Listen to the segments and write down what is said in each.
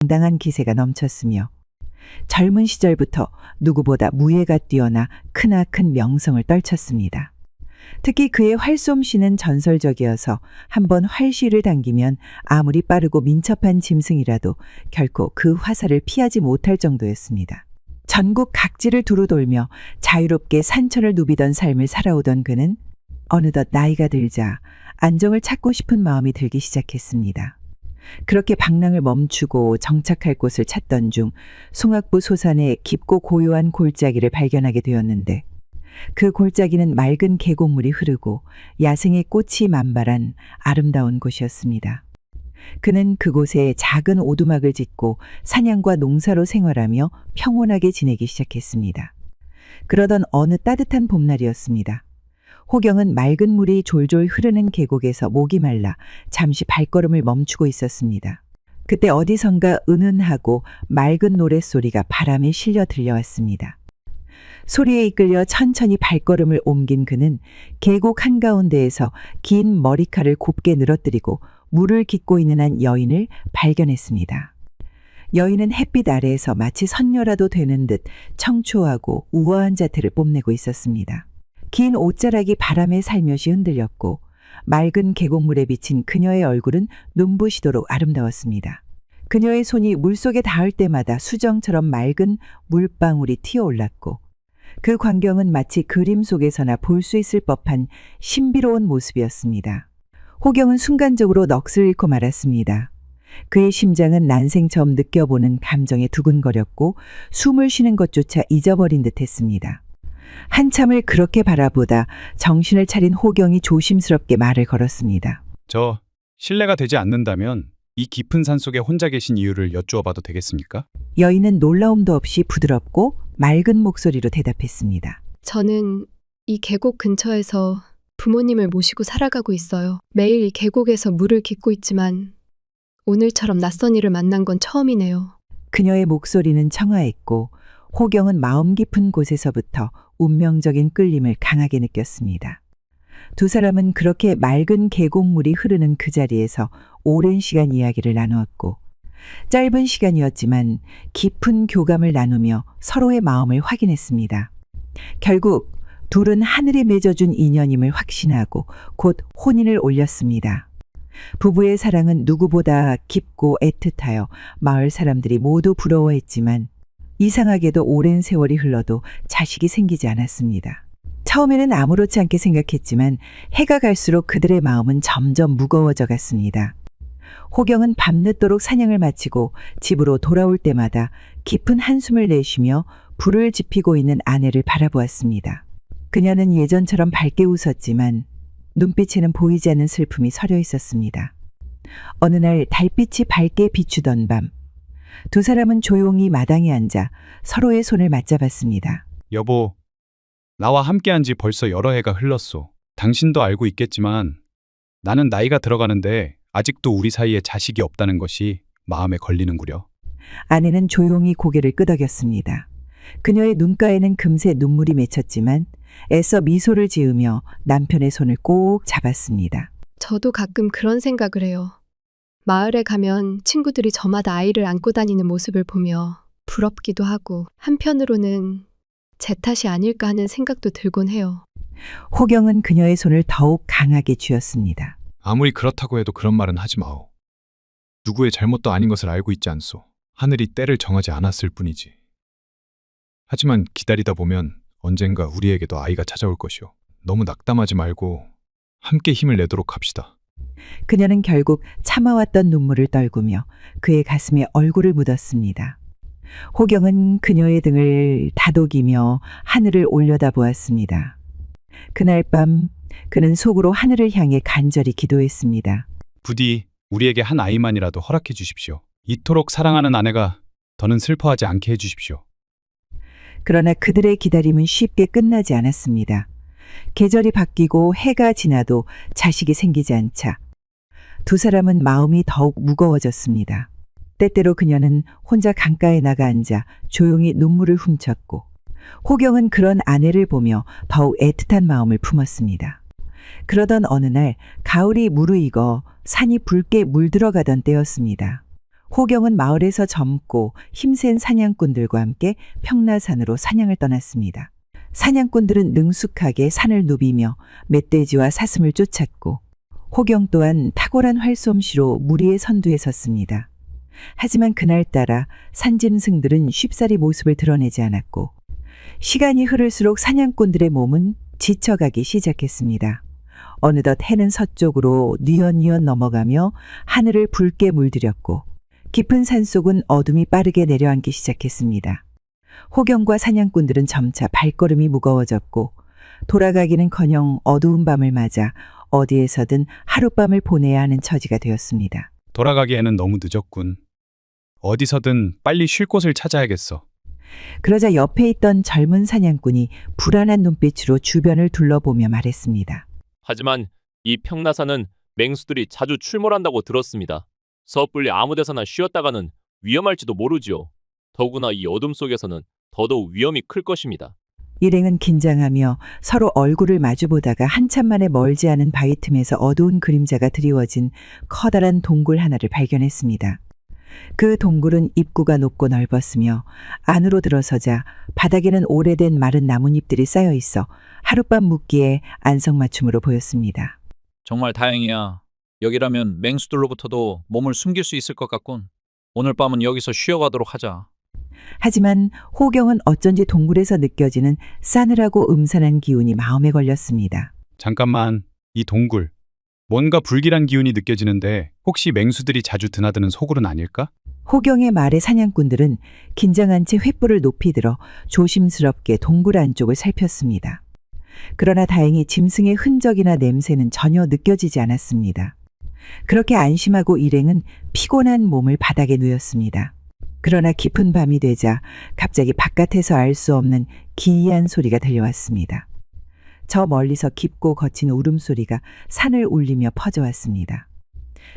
당당한 기세가 넘쳤으며 젊은 시절부터 누구보다 무예가 뛰어나 크나큰 명성을 떨쳤습니다. 특히 그의 활솜씨는 전설적이어서 한번 활시를 당기면 아무리 빠르고 민첩한 짐승이라도 결코 그 화살을 피하지 못할 정도였습니다. 전국 각지를 두루 돌며 자유롭게 산천을 누비던 삶을 살아오던 그는 어느덧 나이가 들자 안정을 찾고 싶은 마음이 들기 시작했습니다. 그렇게 방랑을 멈추고 정착할 곳을 찾던 중 송악부 소산의 깊고 고요한 골짜기를 발견하게 되었는데 그 골짜기는 맑은 계곡물이 흐르고 야생의 꽃이 만발한 아름다운 곳이었습니다. 그는 그곳에 작은 오두막을 짓고 사냥과 농사로 생활하며 평온하게 지내기 시작했습니다. 그러던 어느 따뜻한 봄날이었습니다. 호경은 맑은 물이 졸졸 흐르는 계곡에서 목이 말라 잠시 발걸음을 멈추고 있었습니다. 그때 어디선가 은은하고 맑은 노랫소리가 바람에 실려 들려왔습니다. 소리에 이끌려 천천히 발걸음을 옮긴 그는 계곡 한가운데에서 긴 머리칼을 곱게 늘어뜨리고 물을 깃고 있는 한 여인을 발견했습니다. 여인은 햇빛 아래에서 마치 선녀라도 되는 듯 청초하고 우아한 자태를 뽐내고 있었습니다. 긴 옷자락이 바람에 살며시 흔들렸고 맑은 계곡물에 비친 그녀의 얼굴은 눈부시도록 아름다웠습니다. 그녀의 손이 물속에 닿을 때마다 수정처럼 맑은 물방울이 튀어올랐고 그 광경은 마치 그림 속에서나 볼 수 있을 법한 신비로운 모습이었습니다. 호경은 순간적으로 넋을 잃고 말았습니다. 그의 심장은 난생 처음 느껴보는 감정에 두근거렸고 숨을 쉬는 것조차 잊어버린 듯했습니다. 한참을 그렇게 바라보다 정신을 차린 호경이 조심스럽게 말을 걸었습니다. 저 실례가 되지 않는다면 이 깊은 산속에 혼자 계신 이유를 여쭈어봐도 되겠습니까? 여인은 놀라움도 없이 부드럽고 맑은 목소리로 대답했습니다. 저는 이 계곡 근처에서 부모님을 모시고 살아가고 있어요. 매일 이 계곡에서 물을 깃고 있지만 오늘처럼 낯선 이를 만난 건 처음이네요. 그녀의 목소리는 청아했고 호경은 마음 깊은 곳에서부터 운명적인 끌림을 강하게 느꼈습니다. 두 사람은 그렇게 맑은 계곡물이 흐르는 그 자리에서 오랜 시간 이야기를 나누었고 짧은 시간이었지만 깊은 교감을 나누며 서로의 마음을 확인했습니다. 결국 둘은 하늘이 맺어준 인연임을 확신하고 곧 혼인을 올렸습니다. 부부의 사랑은 누구보다 깊고 애틋하여 마을 사람들이 모두 부러워했지만 이상하게도 오랜 세월이 흘러도 자식이 생기지 않았습니다. 처음에는 아무렇지 않게 생각했지만 해가 갈수록 그들의 마음은 점점 무거워져 갔습니다. 호경은 밤늦도록 사냥을 마치고 집으로 돌아올 때마다 깊은 한숨을 내쉬며 불을 지피고 있는 아내를 바라보았습니다. 그녀는 예전처럼 밝게 웃었지만 눈빛에는 보이지 않는 슬픔이 서려 있었습니다. 어느 날 달빛이 밝게 비추던 밤, 두 사람은 조용히 마당에 앉아 서로의 손을 맞잡았습니다. 여보, 나와 함께한 지 벌써 여러 해가 흘렀소. 당신도 알고 있겠지만 나는 나이가 들어가는데 아직도 우리 사이에 자식이 없다는 것이 마음에 걸리는구려. 아내는 조용히 고개를 끄덕였습니다. 그녀의 눈가에는 금세 눈물이 맺혔지만 애써 미소를 지으며 남편의 손을 꼭 잡았습니다. 저도 가끔 그런 생각을 해요. 마을에 가면 친구들이 저마다 아이를 안고 다니는 모습을 보며 부럽기도 하고 한편으로는 제 탓이 아닐까 하는 생각도 들곤 해요. 호경은 그녀의 손을 더욱 강하게 쥐었습니다. 아무리 그렇다고 해도 그런 말은 하지 마오. 누구의 잘못도 아닌 것을 알고 있지 않소. 하늘이 때를 정하지 않았을 뿐이지. 하지만 기다리다 보면 언젠가 우리에게도 아이가 찾아올 것이오. 너무 낙담하지 말고 함께 힘을 내도록 합시다. 그녀는 결국 참아왔던 눈물을 떨구며 그의 가슴에 얼굴을 묻었습니다. 호경은 그녀의 등을 다독이며 하늘을 올려다보았습니다. 그날 밤 그는 속으로 하늘을 향해 간절히 기도했습니다. 부디 우리에게 한 아이만이라도 허락해 주십시오. 이토록 사랑하는 아내가 더는 슬퍼하지 않게 해주십시오. 그러나 그들의 기다림은 쉽게 끝나지 않았습니다. 계절이 바뀌고 해가 지나도 자식이 생기지 않자 두 사람은 마음이 더욱 무거워졌습니다. 때때로 그녀는 혼자 강가에 나가 앉아 조용히 눈물을 훔쳤고 호경은 그런 아내를 보며 더욱 애틋한 마음을 품었습니다. 그러던 어느 날 가을이 무르익어 산이 붉게 물들어가던 때였습니다. 호경은 마을에서 젊고 힘센 사냥꾼들과 함께 평나산으로 사냥을 떠났습니다. 사냥꾼들은 능숙하게 산을 누비며 멧돼지와 사슴을 쫓았고 호경 또한 탁월한 활솜씨로 무리의 선두에 섰습니다. 하지만 그날따라 산짐승들은 쉽사리 모습을 드러내지 않았고 시간이 흐를수록 사냥꾼들의 몸은 지쳐가기 시작했습니다. 어느덧 해는 서쪽으로 뉘엿뉘엿 넘어가며 하늘을 붉게 물들였고 깊은 산속은 어둠이 빠르게 내려앉기 시작했습니다. 호경과 사냥꾼들은 점차 발걸음이 무거워졌고 돌아가기는커녕 어두운 밤을 맞아 어디에서든 하룻밤을 보내야 하는 처지가 되었습니다. 돌아가기에는 너무 늦었군. 어디서든 빨리 쉴 곳을 찾아야겠어. 그러자 옆에 있던 젊은 사냥꾼이 불안한 눈빛으로 주변을 둘러보며 말했습니다. 하지만 이 평나산은 맹수들이 자주 출몰한다고 들었습니다. 섣불리 아무 데서나 쉬었다가는 위험할지도 모르지요. 더구나 이 어둠 속에서는 더더욱 위험이 클 것입니다. 일행은 긴장하며 서로 얼굴을 마주보다가 한참 만에 멀지 않은 바위 틈에서 어두운 그림자가 드리워진 커다란 동굴 하나를 발견했습니다. 그 동굴은 입구가 높고 넓었으며 안으로 들어서자 바닥에는 오래된 마른 나뭇잎들이 쌓여 있어 하룻밤 묵기에 안성맞춤으로 보였습니다. 정말 다행이야. 여기라면 맹수들로부터도 몸을 숨길 수 있을 것 같군. 오늘 밤은 여기서 쉬어가도록 하자. 하지만 호경은 어쩐지 동굴에서 느껴지는 싸늘하고 음산한 기운이 마음에 걸렸습니다. 잠깐만, 이 동굴. 뭔가 불길한 기운이 느껴지는데 혹시 맹수들이 자주 드나드는 소굴은 아닐까? 호경의 말에 사냥꾼들은 긴장한 채 횃불을 높이 들어 조심스럽게 동굴 안쪽을 살폈습니다. 그러나 다행히 짐승의 흔적이나 냄새는 전혀 느껴지지 않았습니다. 그렇게 안심하고 일행은 피곤한 몸을 바닥에 누웠습니다. 그러나 깊은 밤이 되자 갑자기 바깥에서 알 수 없는 기이한 소리가 들려왔습니다. 저 멀리서 깊고 거친 울음소리가 산을 울리며 퍼져왔습니다.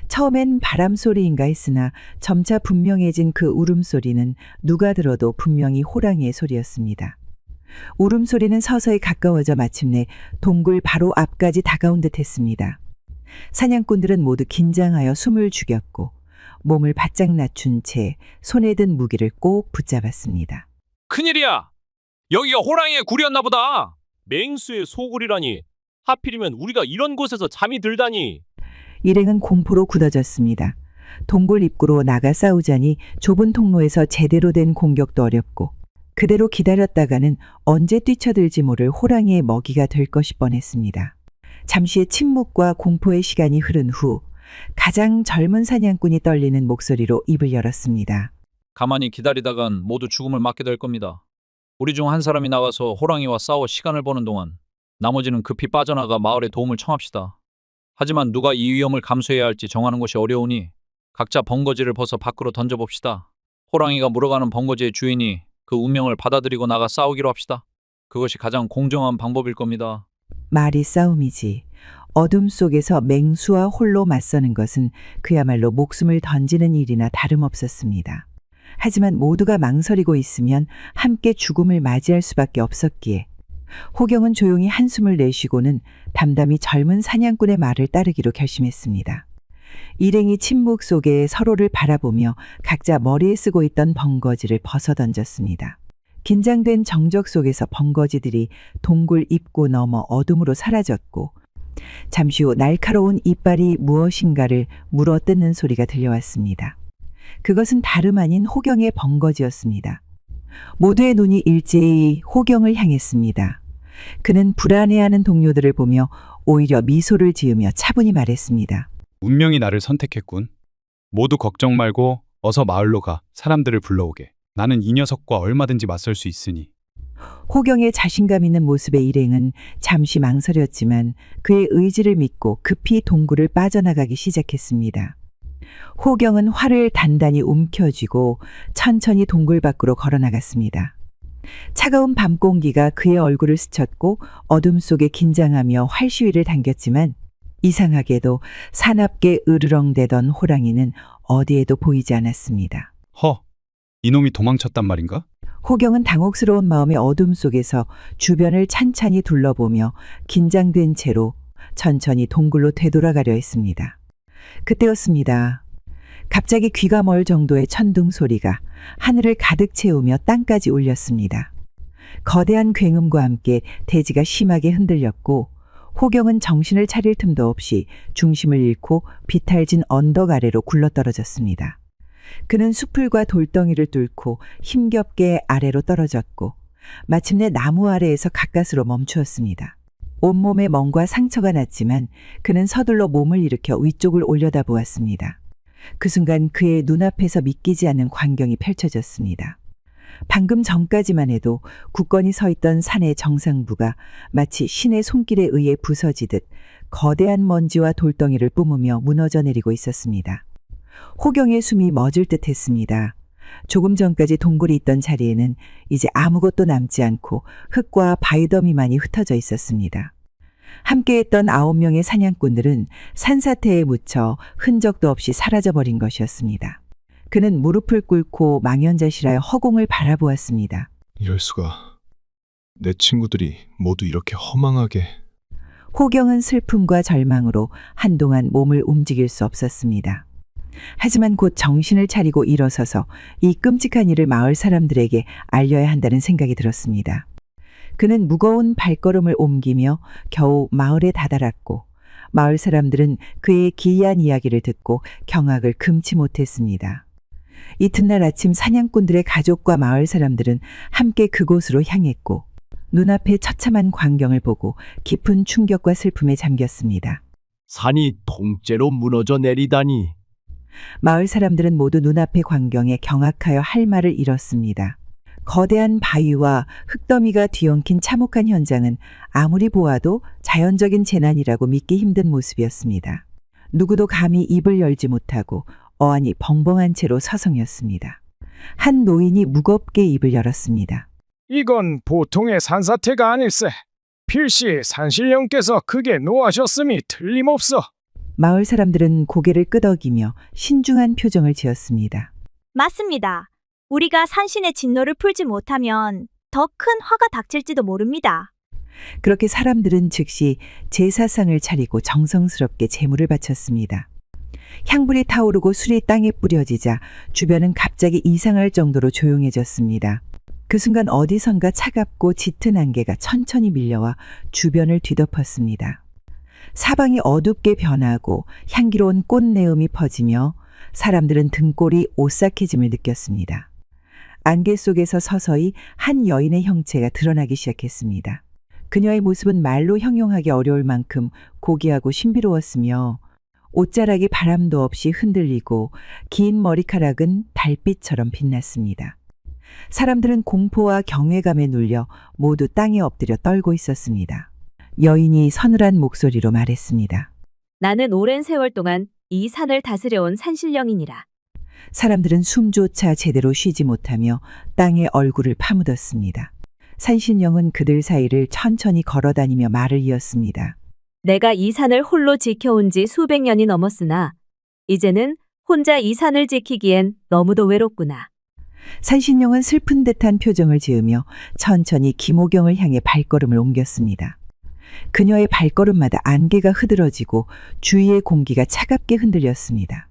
처음엔 바람소리인가 했으나 점차 분명해진 그 울음소리는 누가 들어도 분명히 호랑이의 소리였습니다. 울음소리는 서서히 가까워져 마침내 동굴 바로 앞까지 다가온 듯 했습니다. 사냥꾼들은 모두 긴장하여 숨을 죽였고 몸을 바짝 낮춘 채 손에 든 무기를 꼭 붙잡았습니다. 큰일이야! 여기가 호랑이의 굴이었나 보다! 맹수의 소굴이라니! 하필이면 우리가 이런 곳에서 잠이 들다니! 일행은 공포로 굳어졌습니다. 동굴 입구로 나가 싸우자니 좁은 통로에서 제대로 된 공격도 어렵고 그대로 기다렸다가는 언제 뛰쳐들지 모를 호랑이의 먹이가 될 것이 뻔했습니다. 잠시의 침묵과 공포의 시간이 흐른 후 가장 젊은 사냥꾼이 떨리는 목소리로 입을 열었습니다. 가만히 기다리다간 모두 죽음을 맞게 될 겁니다. 우리 중 한 사람이 나가서 호랑이와 싸워 시간을 버는 동안 나머지는 급히 빠져나가 마을에 도움을 청합시다. 하지만 누가 이 위험을 감수해야 할지 정하는 것이 어려우니 각자 번거지를 벗어 밖으로 던져봅시다. 호랑이가 물어가는 번거지의 주인이 그 운명을 받아들이고 나가 싸우기로 합시다. 그것이 가장 공정한 방법일 겁니다. 말이 싸움이지. 어둠 속에서 맹수와 홀로 맞서는 것은 그야말로 목숨을 던지는 일이나 다름없었습니다. 하지만 모두가 망설이고 있으면 함께 죽음을 맞이할 수밖에 없었기에 호경은 조용히 한숨을 내쉬고는 담담히 젊은 사냥꾼의 말을 따르기로 결심했습니다. 일행이 침묵 속에 서로를 바라보며 각자 머리에 쓰고 있던 번거지를 벗어던졌습니다. 긴장된 정적 속에서 번거지들이 동굴 입구 너머 어둠으로 사라졌고 잠시 후 날카로운 이빨이 무엇인가를 물어뜯는 소리가 들려왔습니다. 그것은 다름 아닌 호경의 번거지였습니다. 모두의 눈이 일제히 호경을 향했습니다. 그는 불안해하는 동료들을 보며 오히려 미소를 지으며 차분히 말했습니다. 운명이 나를 선택했군. 모두 걱정 말고 어서 마을로 가. 사람들을 불러오게. 나는 이 녀석과 얼마든지 맞설 수 있으니. 호경의 자신감 있는 모습에 일행은 잠시 망설였지만 그의 의지를 믿고 급히 동굴을 빠져나가기 시작했습니다. 호경은 활을 단단히 움켜쥐고 천천히 동굴 밖으로 걸어나갔습니다. 차가운 밤 공기가 그의 얼굴을 스쳤고 어둠 속에 긴장하며 활시위를 당겼지만 이상하게도 사납게 으르렁대던 호랑이는 어디에도 보이지 않았습니다. 이놈이 도망쳤단 말인가? 호경은 당혹스러운 마음의 어둠 속에서 주변을 찬찬히 둘러보며 긴장된 채로 천천히 동굴로 되돌아가려 했습니다. 그때였습니다. 갑자기 귀가 멀 정도의 천둥 소리가 하늘을 가득 채우며 땅까지 울렸습니다. 거대한 굉음과 함께 대지가 심하게 흔들렸고 호경은 정신을 차릴 틈도 없이 중심을 잃고 비탈진 언덕 아래로 굴러떨어졌습니다. 그는 수풀과 돌덩이를 뚫고 힘겹게 아래로 떨어졌고 마침내 나무 아래에서 가까스로 멈추었습니다. 온몸에 멍과 상처가 났지만 그는 서둘러 몸을 일으켜 위쪽을 올려다보았습니다. 그 순간 그의 눈앞에서 믿기지 않는 광경이 펼쳐졌습니다. 방금 전까지만 해도 굳건히 서 있던 산의 정상부가 마치 신의 손길에 의해 부서지듯 거대한 먼지와 돌덩이를 뿜으며 무너져 내리고 있었습니다. 호경의 숨이 멎을 듯 했습니다. 조금 전까지 동굴이 있던 자리에는 이제 아무것도 남지 않고 흙과 바위더미만이 흩어져 있었습니다. 함께했던 9명의 사냥꾼들은 산사태에 묻혀 흔적도 없이 사라져버린 것이었습니다. 그는 무릎을 꿇고 망연자실하여 허공을 바라보았습니다. 이럴 수가. 내 친구들이 모두 이렇게 허망하게. 호경은 슬픔과 절망으로 한동안 몸을 움직일 수 없었습니다. 하지만 곧 정신을 차리고 일어서서 이 끔찍한 일을 마을 사람들에게 알려야 한다는 생각이 들었습니다. 그는 무거운 발걸음을 옮기며 겨우 마을에 다다랐고 마을 사람들은 그의 기이한 이야기를 듣고 경악을 금치 못했습니다. 이튿날 아침 사냥꾼들의 가족과 마을 사람들은 함께 그곳으로 향했고 눈앞의 처참한 광경을 보고 깊은 충격과 슬픔에 잠겼습니다. 산이 통째로 무너져 내리다니. 마을 사람들은 모두 눈앞의 광경에 경악하여 할 말을 잃었습니다. 거대한 바위와 흙더미가 뒤엉킨 참혹한 현장은 아무리 보아도 자연적인 재난이라고 믿기 힘든 모습이었습니다. 누구도 감히 입을 열지 못하고 어안이 벙벙한 채로 서성였습니다. 한 노인이 무겁게 입을 열었습니다. 이건 보통의 산사태가 아닐세. 필시 산신령께서 크게 노하셨음이 틀림없어. 마을 사람들은 고개를 끄덕이며 신중한 표정을 지었습니다. 맞습니다. 우리가 산신의 진노를 풀지 못하면 더 큰 화가 닥칠지도 모릅니다. 그렇게 사람들은 즉시 제사상을 차리고 정성스럽게 제물을 바쳤습니다. 향불이 타오르고 술이 땅에 뿌려지자 주변은 갑자기 이상할 정도로 조용해졌습니다. 그 순간 어디선가 차갑고 짙은 안개가 천천히 밀려와 주변을 뒤덮었습니다. 사방이 어둡게 변하고 향기로운 꽃내음이 퍼지며 사람들은 등골이 오싹해짐을 느꼈습니다. 안개 속에서 서서히 한 여인의 형체가 드러나기 시작했습니다. 그녀의 모습은 말로 형용하기 어려울 만큼 고귀하고 신비로웠으며 옷자락이 바람도 없이 흔들리고 긴 머리카락은 달빛처럼 빛났습니다. 사람들은 공포와 경외감에 눌려 모두 땅에 엎드려 떨고 있었습니다. 여인이 서늘한 목소리로 말했습니다. 나는 오랜 세월 동안 이 산을 다스려온 산신령이니라. 사람들은 숨조차 제대로 쉬지 못하며 땅에 얼굴을 파묻었습니다. 산신령은 그들 사이를 천천히 걸어다니며 말을 이었습니다. 내가 이 산을 홀로 지켜온 지 수백 년이 넘었으나 이제는 혼자 이 산을 지키기엔 너무도 외롭구나. 산신령은 슬픈 듯한 표정을 지으며 천천히 김호경을 향해 발걸음을 옮겼습니다. 그녀의 발걸음마다 안개가 흐드러지고 주위의 공기가 차갑게 흔들렸습니다.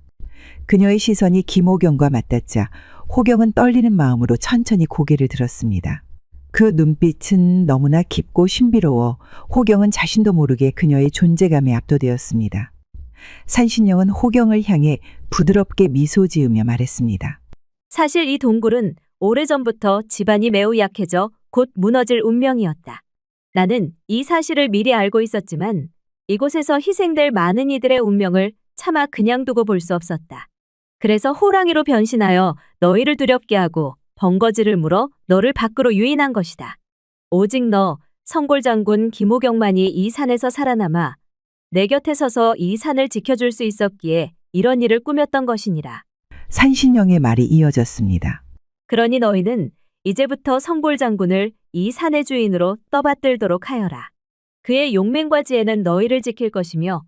그녀의 시선이 김호경과 맞닿자 호경은 떨리는 마음으로 천천히 고개를 들었습니다. 그 눈빛은 너무나 깊고 신비로워 호경은 자신도 모르게 그녀의 존재감에 압도되었습니다. 산신령은 호경을 향해 부드럽게 미소 지으며 말했습니다. 사실 이 동굴은 오래전부터 지반이 매우 약해져 곧 무너질 운명이었다. 나는 이 사실을 미리 알고 있었지만 이곳에서 희생될 많은 이들의 운명을 차마 그냥 두고 볼 수 없었다. 그래서 호랑이로 변신하여 너희를 두렵게 하고 번거지를 물어 너를 밖으로 유인한 것이다. 오직 너, 성골장군 김호경만이 이 산에서 살아남아 내 곁에 서서 이 산을 지켜줄 수 있었기에 이런 일을 꾸몄던 것이니라. 산신령의 말이 이어졌습니다. 그러니 너희는 이제부터 성골장군을 이 산의 주인으로 떠받들도록 하여라. 그의 용맹과 지혜는 너희를 지킬 것이며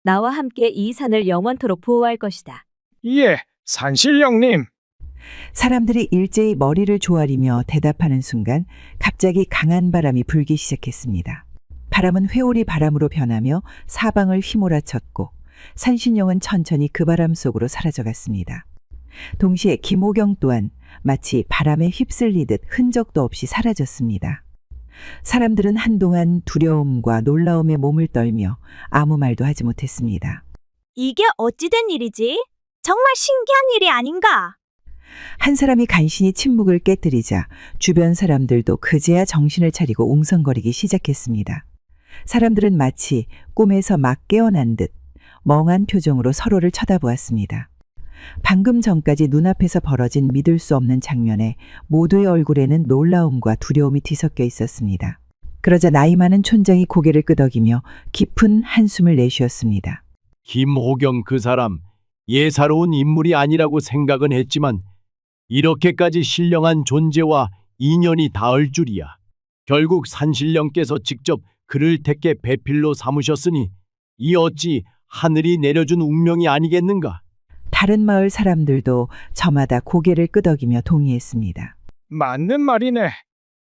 나와 함께 이 산을 영원토록 보호할 것이다. 예, 산신령님. 사람들이 일제히 머리를 조아리며 대답하는 순간 갑자기 강한 바람이 불기 시작했습니다. 바람은 회오리 바람으로 변하며 사방을 휘몰아쳤고 산신령은 천천히 그 바람 속으로 사라져갔습니다. 동시에 김호경 또한 마치 바람에 휩쓸리듯 흔적도 없이 사라졌습니다. 사람들은 한동안 두려움과 놀라움에 몸을 떨며 아무 말도 하지 못했습니다. 이게 어찌된 일이지? 정말 신기한 일이 아닌가? 한 사람이 간신히 침묵을 깨뜨리자 주변 사람들도 그제야 정신을 차리고 웅성거리기 시작했습니다. 사람들은 마치 꿈에서 막 깨어난 듯 멍한 표정으로 서로를 쳐다보았습니다. 방금 전까지 눈앞에서 벌어진 믿을 수 없는 장면에 모두의 얼굴에는 놀라움과 두려움이 뒤섞여 있었습니다. 그러자 나이 많은 촌장이 고개를 끄덕이며 깊은 한숨을 내쉬었습니다. 김호경 그 사람 예사로운 인물이 아니라고 생각은 했지만 이렇게까지 신령한 존재와 인연이 닿을 줄이야. 결국 산신령께서 직접 그를 택해 배필로 삼으셨으니 이 어찌 하늘이 내려준 운명이 아니겠는가? 다른 마을 사람들도 저마다 고개를 끄덕이며 동의했습니다. 맞는 말이네.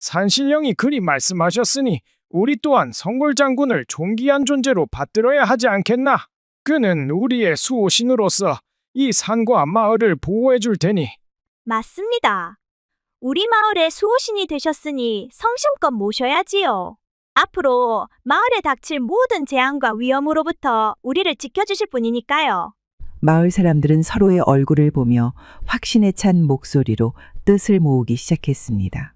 산신령이 그리 말씀하셨으니 우리 또한 성골 장군을 존귀한 존재로 받들어야 하지 않겠나? 그는 우리의 수호신으로서 이 산과 마을을 보호해 줄 테니. 맞습니다. 우리 마을의 수호신이 되셨으니 성심껏 모셔야지요. 앞으로 마을에 닥칠 모든 재앙과 위험으로부터 우리를 지켜주실 분이니까요. 마을 사람들은 서로의 얼굴을 보며 확신에 찬 목소리로 뜻을 모으기 시작했습니다.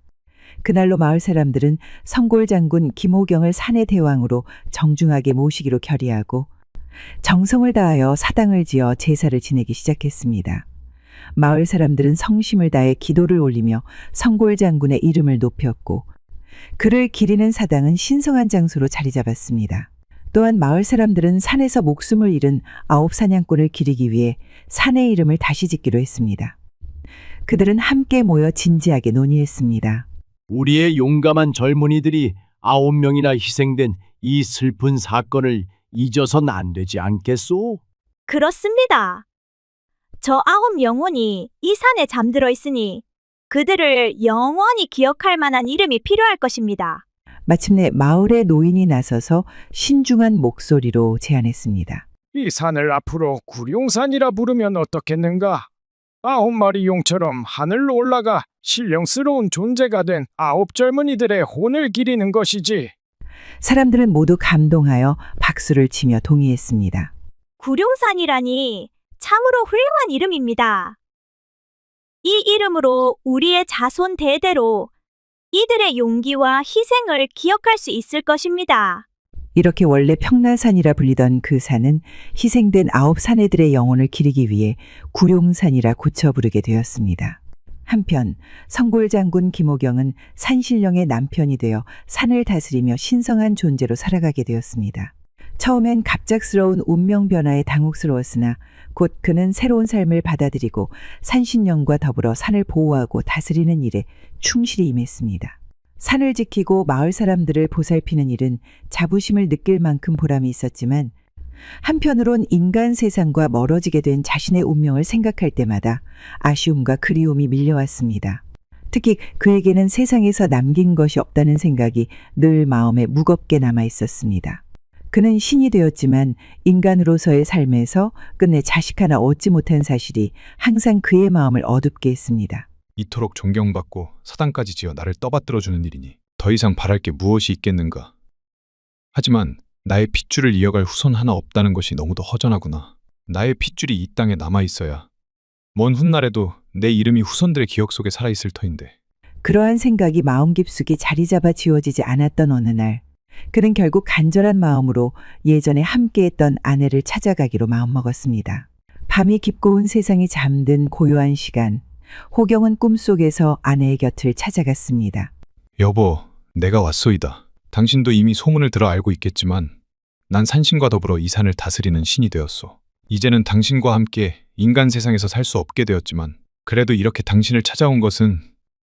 그날로 마을 사람들은 성골 장군 김호경을 산의 대왕으로 정중하게 모시기로 결의하고 정성을 다하여 사당을 지어 제사를 지내기 시작했습니다. 마을 사람들은 성심을 다해 기도를 올리며 성골 장군의 이름을 높였고 그를 기리는 사당은 신성한 장소로 자리 잡았습니다. 또한 마을 사람들은 산에서 목숨을 잃은 9 사냥꾼을 기리기 위해 산의 이름을 다시 짓기로 했습니다. 그들은 함께 모여 진지하게 논의했습니다. 우리의 용감한 젊은이들이 9명이나 희생된 이 슬픈 사건을 잊어선 안 되지 않겠소? 그렇습니다. 저 9 영혼이 이 산에 잠들어 있으니 그들을 영원히 기억할 만한 이름이 필요할 것입니다. 마침내 마을의 노인이 나서서 신중한 목소리로 제안했습니다. 이 산을 앞으로 구룡산이라 부르면 어떻겠는가? 9마리 용처럼 하늘로 올라가 신령스러운 존재가 된 9 젊은이들의 혼을 기리는 것이지. 사람들은 모두 감동하여 박수를 치며 동의했습니다. 구룡산이라니 참으로 훌륭한 이름입니다. 이 이름으로 우리의 자손 대대로 이들의 용기와 희생을 기억할 수 있을 것입니다. 이렇게 원래 평나산이라 불리던 그 산은 희생된 9 사내들의 영혼을 기리기 위해 구룡산이라 고쳐 부르게 되었습니다. 한편 성골 장군 김호경은 산신령의 남편이 되어 산을 다스리며 신성한 존재로 살아가게 되었습니다. 처음엔 갑작스러운 운명 변화에 당혹스러웠으나 곧 그는 새로운 삶을 받아들이고 산신령과 더불어 산을 보호하고 다스리는 일에 충실히 임했습니다. 산을 지키고 마을 사람들을 보살피는 일은 자부심을 느낄 만큼 보람이 있었지만 한편으론 인간 세상과 멀어지게 된 자신의 운명을 생각할 때마다 아쉬움과 그리움이 밀려왔습니다. 특히 그에게는 세상에서 남긴 것이 없다는 생각이 늘 마음에 무겁게 남아 있었습니다. 그는 신이 되었지만 인간으로서의 삶에서 끝내 자식 하나 얻지 못한 사실이 항상 그의 마음을 어둡게 했습니다. 이토록 존경받고 사당까지 지어 나를 떠받들어주는 일이니 더 이상 바랄 게 무엇이 있겠는가. 하지만 나의 핏줄을 이어갈 후손 하나 없다는 것이 너무도 허전하구나. 나의 핏줄이 이 땅에 남아있어야 먼 훗날에도 내 이름이 후손들의 기억 속에 살아있을 터인데. 그러한 생각이 마음 깊숙이 자리 잡아 지워지지 않았던 어느 날 그는 결국 간절한 마음으로 예전에 함께했던 아내를 찾아가기로 마음먹었습니다. 밤이 깊고 온 세상이 잠든 고요한 시간, 호경은 꿈속에서 아내의 곁을 찾아갔습니다. 여보, 내가 왔소이다. 당신도 이미 소문을 들어 알고 있겠지만 난 산신과 더불어 이 산을 다스리는 신이 되었소. 이제는 당신과 함께 인간 세상에서 살 수 없게 되었지만 그래도 이렇게 당신을 찾아온 것은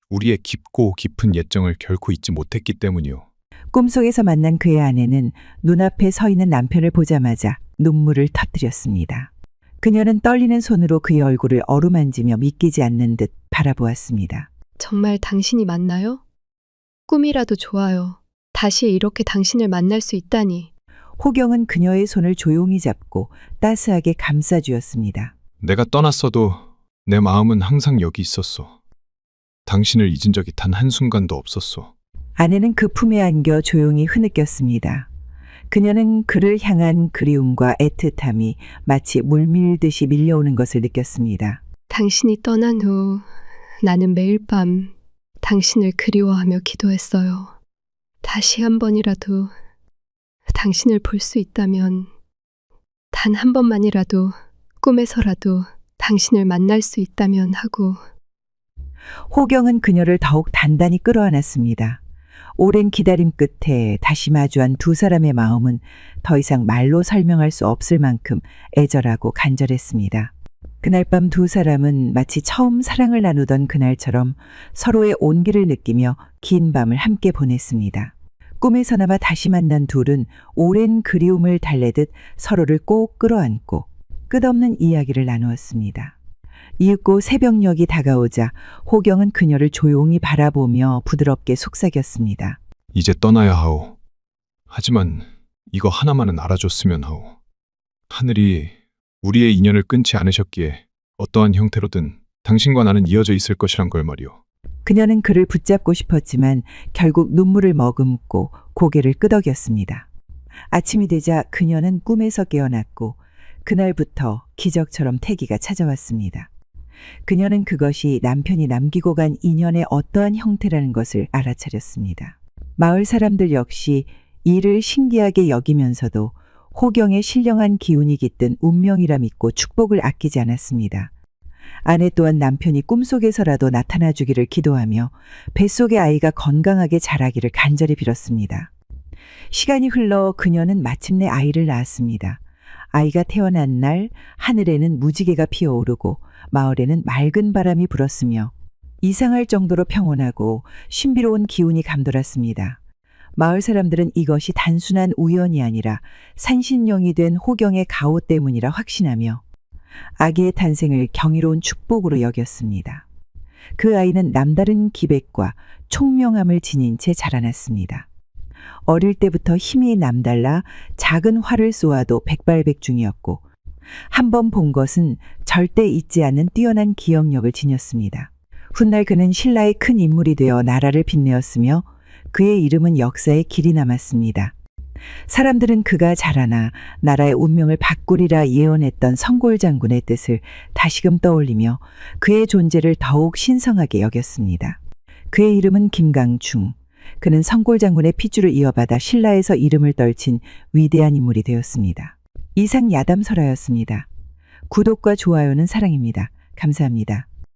우리의 깊고 깊은 예정을 결코 잊지 못했기 때문이오. 꿈속에서 만난 그의 아내는 눈앞에 서 있는 남편을 보자마자 눈물을 터뜨렸습니다. 그녀는 떨리는 손으로 그의 얼굴을 어루만지며 믿기지 않는 듯 바라보았습니다. 정말 당신이 맞나요? 꿈이라도 좋아요. 다시 이렇게 당신을 만날 수 있다니. 호경은 그녀의 손을 조용히 잡고 따스하게 감싸주었습니다. 내가 떠났어도 내 마음은 항상 여기 있었어. 당신을 잊은 적이 단 한순간도 없었어. 아내는 그 품에 안겨 조용히 흐느꼈습니다. 그녀는 그를 향한 그리움과 애틋함이 마치 물밀듯이 밀려오는 것을 느꼈습니다. 당신이 떠난 후 나는 매일 밤 당신을 그리워하며 기도했어요. 다시 한 번이라도 당신을 볼 수 있다면 단 한 번만이라도 꿈에서라도 당신을 만날 수 있다면 하고. 호경은 그녀를 더욱 단단히 끌어안았습니다. 오랜 기다림 끝에 다시 마주한 두 사람의 마음은 더 이상 말로 설명할 수 없을 만큼 애절하고 간절했습니다. 그날 밤 두 사람은 마치 처음 사랑을 나누던 그날처럼 서로의 온기를 느끼며 긴 밤을 함께 보냈습니다. 꿈에서나마 다시 만난 둘은 오랜 그리움을 달래듯 서로를 꼭 끌어안고 끝없는 이야기를 나누었습니다. 이윽고 새벽녘이 다가오자 호경은 그녀를 조용히 바라보며 부드럽게 속삭였습니다. 이제 떠나야 하오. 하지만 이거 하나만은 알아줬으면 하오. 하늘이 우리의 인연을 끊지 않으셨기에 어떠한 형태로든 당신과 나는 이어져 있을 것이란 걸 말이오. 그녀는 그를 붙잡고 싶었지만 결국 눈물을 머금고 고개를 끄덕였습니다. 아침이 되자 그녀는 꿈에서 깨어났고 그날부터 기적처럼 태기가 찾아왔습니다. 그녀는 그것이 남편이 남기고 간 인연의 어떠한 형태라는 것을 알아차렸습니다. 마을 사람들 역시 이를 신기하게 여기면서도 호경의 신령한 기운이 깃든 운명이라 믿고 축복을 아끼지 않았습니다. 아내 또한 남편이 꿈속에서라도 나타나 주기를 기도하며 뱃속의 아이가 건강하게 자라기를 간절히 빌었습니다. 시간이 흘러 그녀는 마침내 아이를 낳았습니다. 아이가 태어난 날 하늘에는 무지개가 피어오르고 마을에는 맑은 바람이 불었으며 이상할 정도로 평온하고 신비로운 기운이 감돌았습니다. 마을 사람들은 이것이 단순한 우연이 아니라 산신령이 된 호경의 가호 때문이라 확신하며 아기의 탄생을 경이로운 축복으로 여겼습니다. 그 아이는 남다른 기백과 총명함을 지닌 채 자라났습니다. 어릴 때부터 힘이 남달라 작은 활을 쏘아도 백발백중이었고 한 번 본 것은 절대 잊지 않는 뛰어난 기억력을 지녔습니다. 훗날 그는 신라의 큰 인물이 되어 나라를 빛내었으며 그의 이름은 역사에 길이 남았습니다. 사람들은 그가 자라나 나라의 운명을 바꾸리라 예언했던 성골 장군의 뜻을 다시금 떠올리며 그의 존재를 더욱 신성하게 여겼습니다. 그의 이름은 김강충. 그는 성골 장군의 핏줄을 이어받아 신라에서 이름을 떨친 위대한 인물이 되었습니다. 이상 야담설화였습니다. 구독과 좋아요는 사랑입니다. 감사합니다.